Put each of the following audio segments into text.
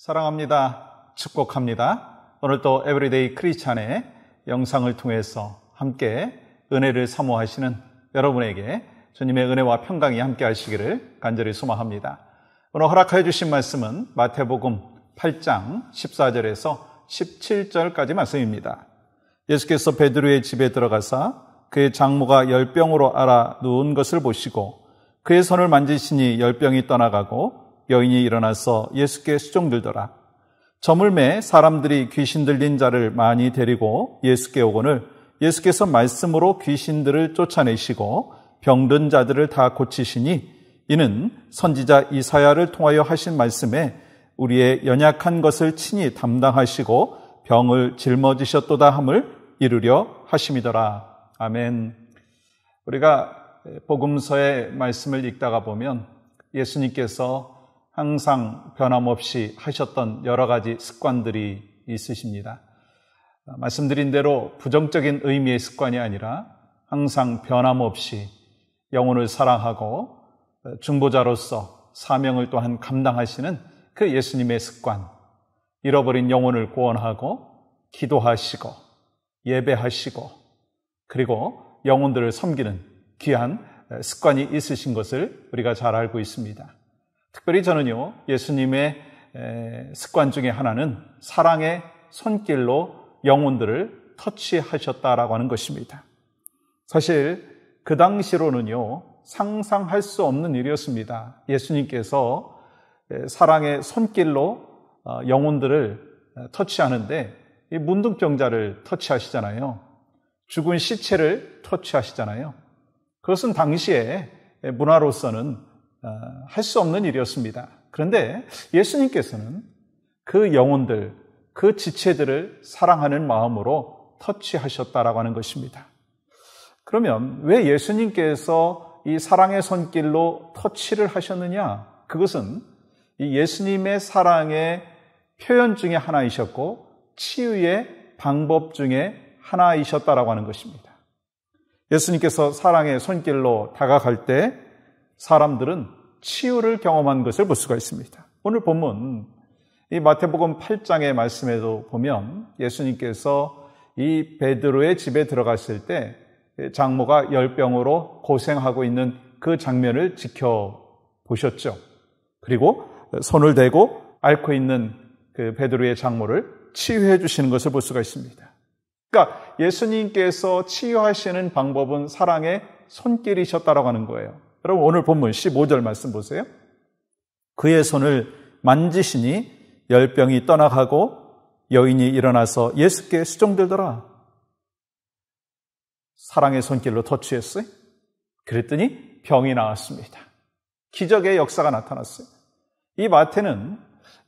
사랑합니다. 축복합니다. 오늘도 에브리데이 크리스찬의 영상을 통해서 함께 은혜를 사모하시는 여러분에게 주님의 은혜와 평강이 함께 하시기를 간절히 소망합니다. 오늘 허락하여 주신 말씀은 마태복음 8장 14절에서 17절까지 말씀입니다. 예수께서 베드로의 집에 들어가사 그의 장모가 열병으로 앓아 누운 것을 보시고 그의 손을 만지시니 열병이 떠나가고 여인이 일어나서 예수께 수종들더라. 저물매 사람들이 귀신 들린 자를 많이 데리고 예수께 오거늘 예수께서 말씀으로 귀신들을 쫓아내시고 병든 자들을 다 고치시니 이는 선지자 이사야를 통하여 하신 말씀에 우리의 연약한 것을 친히 담당하시고 병을 짊어지셨도다 함을 이루려 하심이더라. 아멘. 우리가 복음서의 말씀을 읽다가 보면 예수님께서 항상 변함없이 하셨던 여러 가지 습관들이 있으십니다. 말씀드린 대로 부정적인 의미의 습관이 아니라 항상 변함없이 영혼을 사랑하고 중보자로서 사명을 또한 감당하시는 그 예수님의 습관, 잃어버린 영혼을 구원하고 기도하시고 예배하시고 그리고 영혼들을 섬기는 귀한 습관이 있으신 것을 우리가 잘 알고 있습니다. 특별히 저는요, 예수님의 습관 중에 하나는 사랑의 손길로 영혼들을 터치하셨다라고 하는 것입니다. 사실 그 당시로는요, 상상할 수 없는 일이었습니다. 예수님께서 사랑의 손길로 영혼들을 터치하는데 문둥병자를 터치하시잖아요. 죽은 시체를 터치하시잖아요. 그것은 당시에 문화로서는 할 수 없는 일이었습니다. 그런데 예수님께서는 그 영혼들, 그 지체들을 사랑하는 마음으로 터치하셨다라고 하는 것입니다. 그러면 왜 예수님께서 이 사랑의 손길로 터치를 하셨느냐? 그것은 이 예수님의 사랑의 표현 중에 하나이셨고 치유의 방법 중에 하나이셨다라고 하는 것입니다. 예수님께서 사랑의 손길로 다가갈 때 사람들은 치유를 경험한 것을 볼 수가 있습니다. 오늘 본문 이 마태복음 8장의 말씀에도 보면 예수님께서 이 베드로의 집에 들어갔을 때 장모가 열병으로 고생하고 있는 그 장면을 지켜보셨죠. 그리고 손을 대고 앓고 있는 그 베드로의 장모를 치유해 주시는 것을 볼 수가 있습니다. 그러니까 예수님께서 치유하시는 방법은 사랑의 손길이셨다라고 하는 거예요. 여러분 오늘 본문 15절 말씀 보세요. 그의 손을 만지시니 열병이 떠나가고 여인이 일어나서 예수께 수종들더라. 사랑의 손길로 터치했어요. 그랬더니 병이 나았습니다. 기적의 역사가 나타났어요. 이 마태는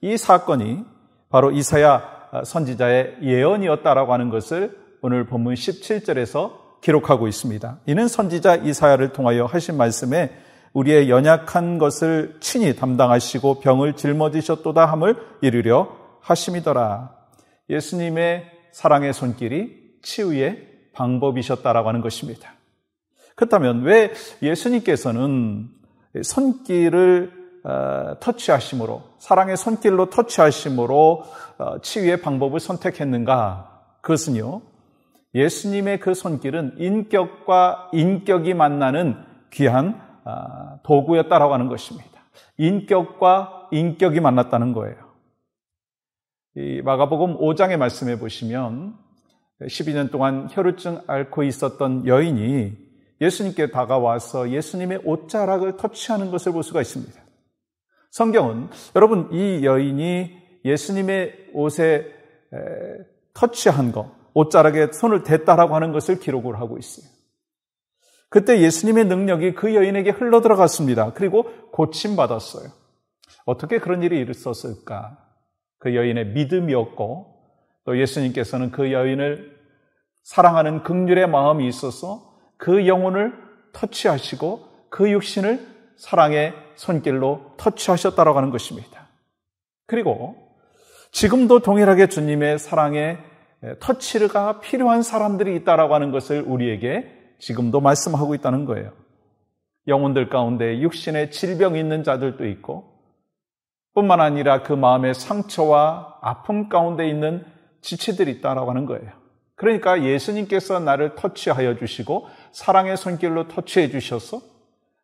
이 사건이 바로 이사야 선지자의 예언이었다라고 하는 것을 오늘 본문 17절에서 기록하고 있습니다. 이는 선지자 이사야를 통하여 하신 말씀에 우리의 연약한 것을 친히 담당하시고 병을 짊어지셨도다 함을 이루려 하심이더라. 예수님의 사랑의 손길이 치유의 방법이셨다라고 하는 것입니다. 그렇다면 왜 예수님께서는 손길을 터치하심으로 사랑의 손길로 터치하심으로 치유의 방법을 선택했는가? 그것은요, 예수님의 그 손길은 인격과 인격이 만나는 귀한 도구였다라고 하는 것입니다. 인격과 인격이 만났다는 거예요. 이 마가복음 5장의 말씀에 보시면 12년 동안 혈우증 앓고 있었던 여인이 예수님께 다가와서 예수님의 옷자락을 터치하는 것을 볼 수가 있습니다. 성경은 여러분 이 여인이 예수님의 옷에 터치한 것, 옷자락에 손을 댔다라고 하는 것을 기록을 하고 있어요. 그때 예수님의 능력이 그 여인에게 흘러들어갔습니다. 그리고 고침받았어요. 어떻게 그런 일이 있었을까? 그 여인의 믿음이었고 또 예수님께서는 그 여인을 사랑하는 긍휼의 마음이 있어서 그 영혼을 터치하시고 그 육신을 사랑의 손길로 터치하셨다라고 하는 것입니다. 그리고 지금도 동일하게 주님의 사랑의 터치가 필요한 사람들이 있다라고 하는 것을 우리에게 지금도 말씀하고 있다는 거예요. 영혼들 가운데 육신에 질병이 있는 자들도 있고 뿐만 아니라 그 마음의 상처와 아픔 가운데 있는 지체들이 있다라고 하는 거예요. 그러니까 예수님께서 나를 터치하여 주시고 사랑의 손길로 터치해 주셔서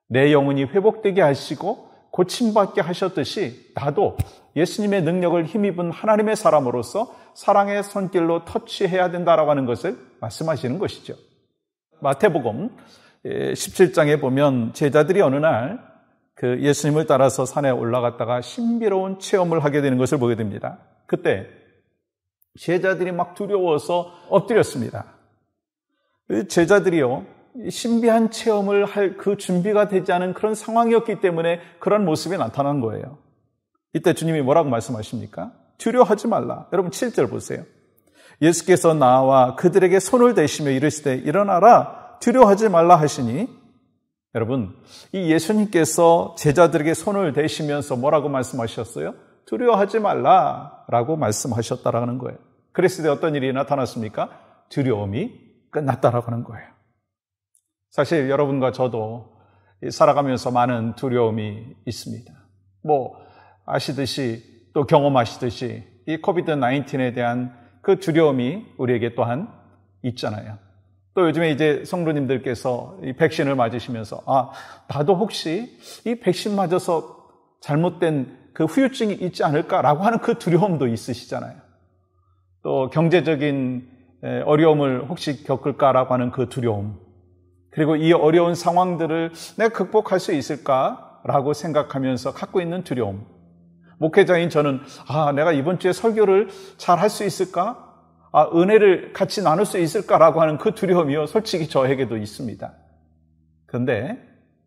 내 영혼이 회복되게 하시고 고침받게 하셨듯이 나도 예수님의 능력을 힘입은 하나님의 사람으로서 사랑의 손길로 터치해야 된다라고 하는 것을 말씀하시는 것이죠. 마태복음 17장에 보면 제자들이 어느 날 그 예수님을 따라서 산에 올라갔다가 신비로운 체험을 하게 되는 것을 보게 됩니다. 그때 제자들이 막 두려워서 엎드렸습니다. 제자들이요, 신비한 체험을 할 그 준비가 되지 않은 그런 상황이었기 때문에 그런 모습이 나타난 거예요. 이때 주님이 뭐라고 말씀하십니까? 두려워하지 말라. 여러분 7절 보세요. 예수께서 나와 그들에게 손을 대시며 이르시되 일어나라 두려워하지 말라 하시니, 여러분 이 예수님께서 제자들에게 손을 대시면서 뭐라고 말씀하셨어요? 두려워하지 말라라고 말씀하셨다라는 거예요. 그랬을 때 어떤 일이 나타났습니까? 두려움이 끝났다라고 하는 거예요. 사실 여러분과 저도 살아가면서 많은 두려움이 있습니다. 아시듯이 또 경험하시듯이 이 코비드-19에 대한 그 두려움이 우리에게 또한 있잖아요. 또 요즘에 이제 성도님들께서 이 백신을 맞으시면서 나도 혹시 이 백신 맞아서 잘못된 그 후유증이 있지 않을까라고 하는 그 두려움도 있으시잖아요. 또 경제적인 어려움을 혹시 겪을까라고 하는 그 두려움, 그리고 이 어려운 상황들을 내가 극복할 수 있을까라고 생각하면서 갖고 있는 두려움. 목회자인 저는 내가 이번 주에 설교를 잘 할 수 있을까? 은혜를 같이 나눌 수 있을까라고 하는 그 두려움이요, 솔직히 저에게도 있습니다. 그런데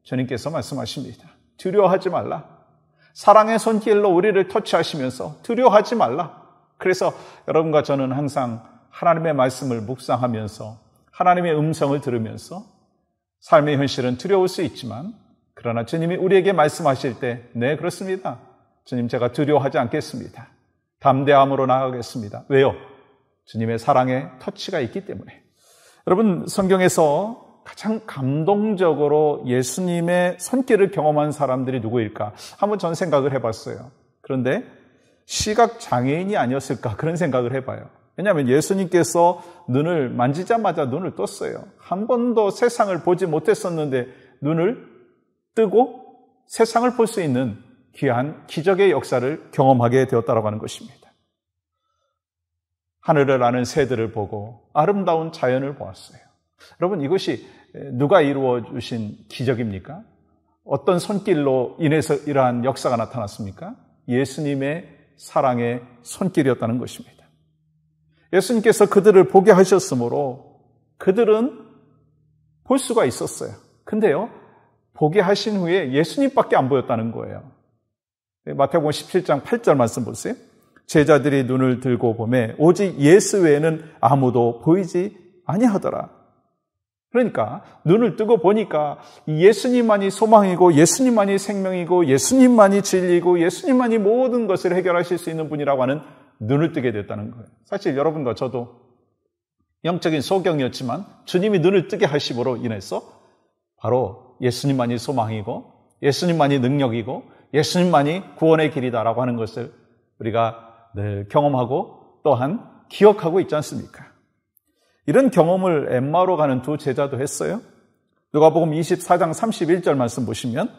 주님께서 말씀하십니다. 두려워하지 말라. 사랑의 손길로 우리를 터치하시면서 두려워하지 말라. 그래서 여러분과 저는 항상 하나님의 말씀을 묵상하면서 하나님의 음성을 들으면서 삶의 현실은 두려울 수 있지만, 그러나 주님이 우리에게 말씀하실 때 네, 그렇습니다. 주님, 제가 두려워하지 않겠습니다. 담대함으로 나아가겠습니다. 왜요? 주님의 사랑의 터치가 있기 때문에. 여러분, 성경에서 가장 감동적으로 예수님의 손길을 경험한 사람들이 누구일까? 한번 전 생각을 해봤어요. 그런데 시각장애인이 아니었을까? 그런 생각을 해봐요. 왜냐하면 예수님께서 눈을 만지자마자 눈을 떴어요. 한 번도 세상을 보지 못했었는데 눈을 뜨고 세상을 볼 수 있는 귀한 기적의 역사를 경험하게 되었다고 하는 것입니다. 하늘을 나는 새들을 보고 아름다운 자연을 보았어요. 여러분, 이것이 누가 이루어 주신 기적입니까? 어떤 손길로 인해서 이러한 역사가 나타났습니까? 예수님의 사랑의 손길이었다는 것입니다. 예수님께서 그들을 보게 하셨으므로 그들은 볼 수가 있었어요. 근데요, 보게 하신 후에 예수님밖에 안 보였다는 거예요. 마태복음 17장 8절 말씀 보세요. 제자들이 눈을 들고 보매 오직 예수 외에는 아무도 보이지 아니하더라. 그러니까 눈을 뜨고 보니까 예수님만이 소망이고 예수님만이 생명이고 예수님만이 진리고 예수님만이 모든 것을 해결하실 수 있는 분이라고 하는 눈을 뜨게 됐다는 거예요. 사실 여러분과 저도 영적인 소경이었지만 주님이 눈을 뜨게 하심으로 인해서 바로 예수님만이 소망이고 예수님만이 능력이고 예수님만이 구원의 길이다라고 하는 것을 우리가 늘 경험하고 또한 기억하고 있지 않습니까? 이런 경험을 엠마오로 가는 두 제자도 했어요. 누가복음 24장 31절 말씀 보시면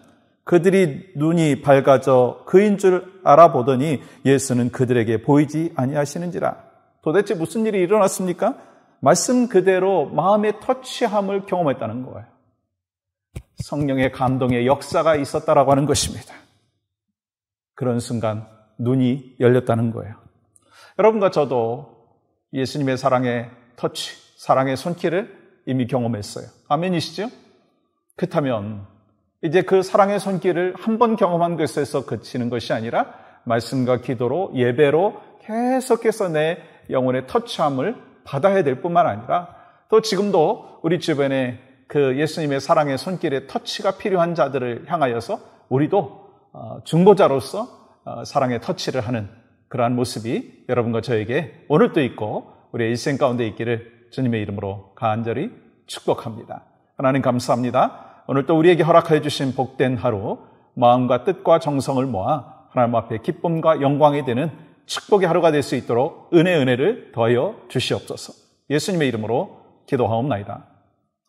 그들이 눈이 밝아져 그인 줄 알아보더니 예수는 그들에게 보이지 아니하시는지라. 도대체 무슨 일이 일어났습니까? 말씀 그대로 마음의 터치함을 경험했다는 거예요. 성령의 감동의 역사가 있었다라고 하는 것입니다. 그런 순간 눈이 열렸다는 거예요. 여러분과 저도 예수님의 사랑의 터치, 사랑의 손길을 이미 경험했어요. 아멘이시죠? 그렇다면 이제 그 사랑의 손길을 한 번 경험한 것에서 그치는 것이 아니라 말씀과 기도로 예배로 계속해서 내 영혼의 터치함을 받아야 될 뿐만 아니라 또 지금도 우리 주변에 그 예수님의 사랑의 손길의 터치가 필요한 자들을 향하여서 우리도 중보자로서 사랑의 터치를 하는 그러한 모습이 여러분과 저에게 오늘도 있고 우리의 일생 가운데 있기를 주님의 이름으로 간절히 축복합니다. 하나님 감사합니다. 오늘 또 우리에게 허락해 주신 복된 하루, 마음과 뜻과 정성을 모아 하나님 앞에 기쁨과 영광이 되는 축복의 하루가 될 수 있도록 은혜를 더하여 주시옵소서. 예수님의 이름으로 기도하옵나이다.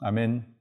아멘.